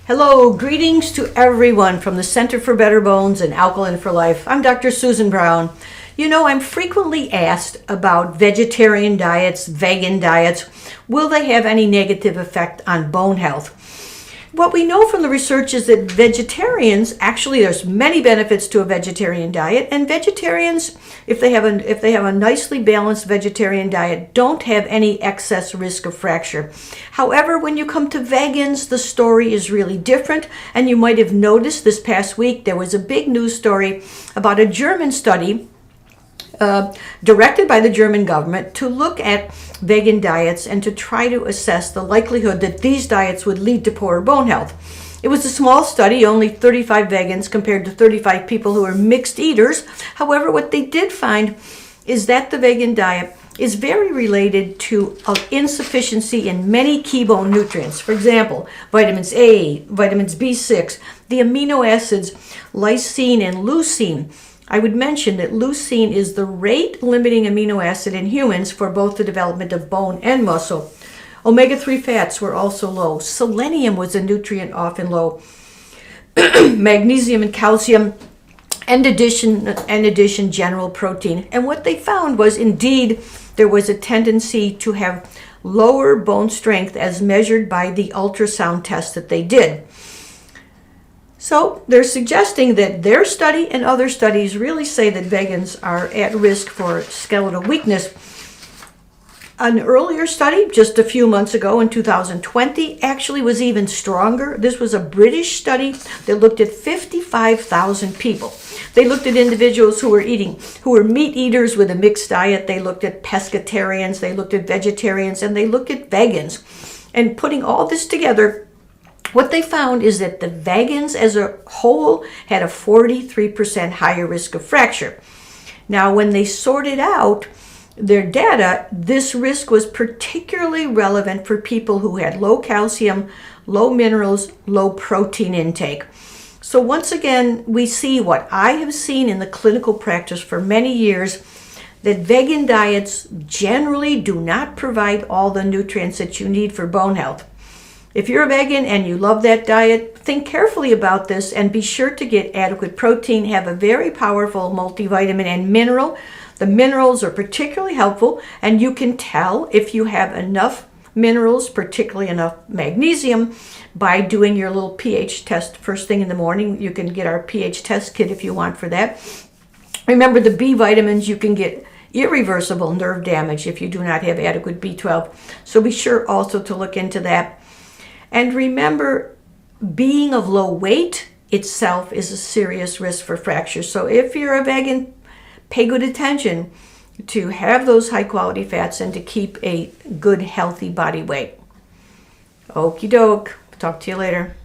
Hello, greetings to everyone from the Center for Better Bones and Alkaline for Life. I'm Dr. Susan Brown. You know, I'm frequently asked about vegetarian diets, vegan diets. Will they have any negative effect on bone health? What we know from the research is that vegetarians, actually there's many benefits to a vegetarian diet, and vegetarians, if they have a nicely balanced vegetarian diet, don't have any excess risk of fracture. However, when you come to vegans, the story is really different, and you might have noticed this past week there was a big news story about a German study directed by the German government to look at vegan diets and to try to assess the likelihood that these diets would lead to poorer bone health. It was a small study, only 35 vegans compared to 35 people who are mixed eaters. However, what they did find is that the vegan diet is very related to insufficiency in many key bone nutrients. For example, vitamins A, vitamins B6, the amino acids lysine and leucine. I would mention that leucine is the rate-limiting amino acid in humans for both the development of bone and muscle. Omega-3 fats were also low. Selenium was a nutrient often low. Magnesium and calcium, and addition general protein. And what they found was indeed there was a tendency to have lower bone strength as measured by the ultrasound test that they did. So they're suggesting that their study and other studies really say that vegans are at risk for skeletal weakness. An earlier study, just a few months ago in 2020, actually was even stronger. This was a British study that looked at 55,000 people. They looked at individuals who were meat eaters with a mixed diet. They looked at pescatarians, they looked at vegetarians, and they looked at vegans. And putting all this together, what they found is that the vegans as a whole had a 43% higher risk of fracture. Now, when they sorted out their data, this risk was particularly relevant for people who had low calcium, low minerals, low protein intake. So once again, we see what I have seen in the clinical practice for many years, that vegan diets generally do not provide all the nutrients that you need for bone health. If you're a vegan and you love that diet, think carefully about this and be sure to get adequate protein. Have a very powerful multivitamin and mineral. The minerals are particularly helpful, and you can tell if you have enough minerals, particularly enough magnesium, by doing your little pH test first thing in the morning. You can get our pH test kit if you want for that. Remember, the B vitamins, you can get irreversible nerve damage if you do not have adequate B12. So be sure also to look into that. And remember, being of low weight itself is a serious risk for fracture. So if you're a vegan, pay good attention to have those high quality fats and to keep a good healthy body weight. Okie doke. Talk to you later.